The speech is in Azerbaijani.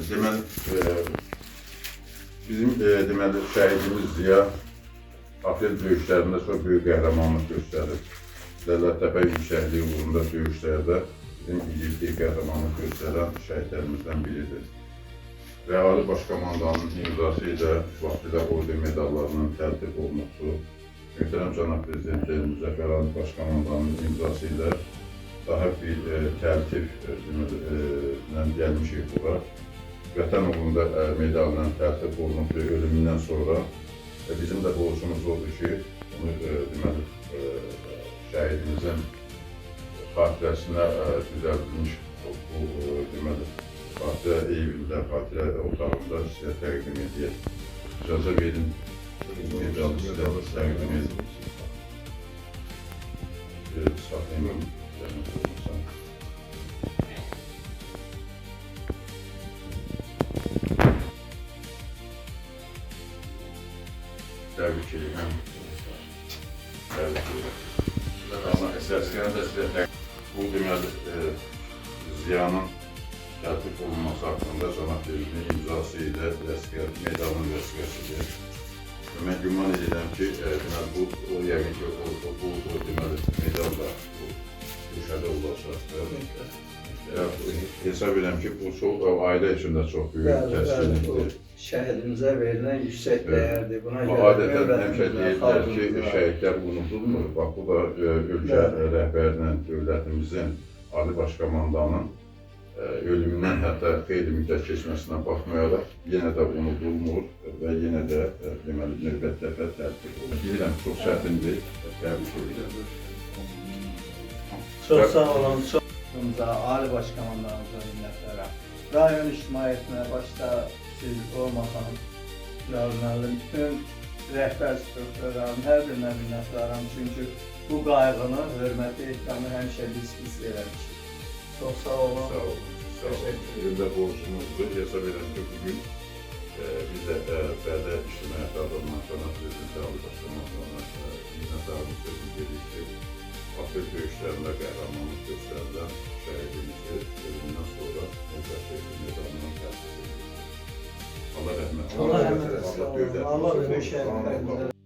deməli, bizim deməli, şəhidimiz Ziya aprel döyüşlərində çox böyük qəhrəmanlıq göstərib. Dəlləttəpə yüksəkliyi uğrunda döyüşlərdə bizim igidlik qəhrəmanlıq göstərən şəhidlərimizdən biridir. Və Ali Baş Komandanın imzası ilə vaxtilə orden medallarının təltif olunubdur. Möhtərəm Cənab Prezidentimiz Müzəffər Ali Baş Komandanın imzası ilə daha bir təltif gəlmişik bura. Vətən uğrunda medalla təltif olunubdur ölümündən sonra. Bizim də borcumuz odur ki, onu deməli, şəhidimizin xatirəsinə düzəldilmiş bu deməli, xatirə evində, xatirə otağında sizə təqdim edək. İcazə verin, medalı sizə təqdim edin. Saxlayın, zəhmət olmasa. Təbrik edirəm. Təbrik edirəm. Amma əsasında da sizə təqdim. Bu deməli, Ziyanın təltif olunması haqqında Cənab Prezidentin imzası ilə medalın vəsiqəsidir. Mən güman edirəm ki, bu yəqin ki, bu deməli, medal da düşədə olacaqdır. Hesab edirəm ki, bu ailə üçün də çox böyük təskinlikdir. Şəhidimizə verilən yüksək dəyərdir. Adətən həmişə deyirlər ki, şəhidlər unudulmur. Bax, bu da ölkə rəhbərinin, dövlətimizin, Ali Baş Komandanın ölümündən hətta xeyli müddət keçməsinə baxmayaraq yenə də unudulmur və yenə də deməli, növbət dəfə təltif olur. Bilirəm, çox çətindir, təbrik edirəm. Çox sağ olun, çox Ali Baş Komandanımıza minnətlərəm. Rayon ictimaiyyətinə başda siz olmasan, bütün rəhbər strukturların hər birinə minnətlərəm. Çünki bu qayğını, hörməti, ehtiramı həmişə biz eləmişik. Çox sağ olun. Sağ olun. Bizim də borcumuzdur. Hesab edirəm ki, bugün biz də Bərdə İctimaiyyət adamına, Cənab Prezidentə, Ali Baş Komandanına minnətdarlıq sözünü veririk ki, aprel döyüşlərində qəhrəmanlıq göstərilən şəhidimizi ölümündən sonra Müzəffər medalından təltif edilir. Allah rəhmət. Allah rəhmət. Allah rəhmət.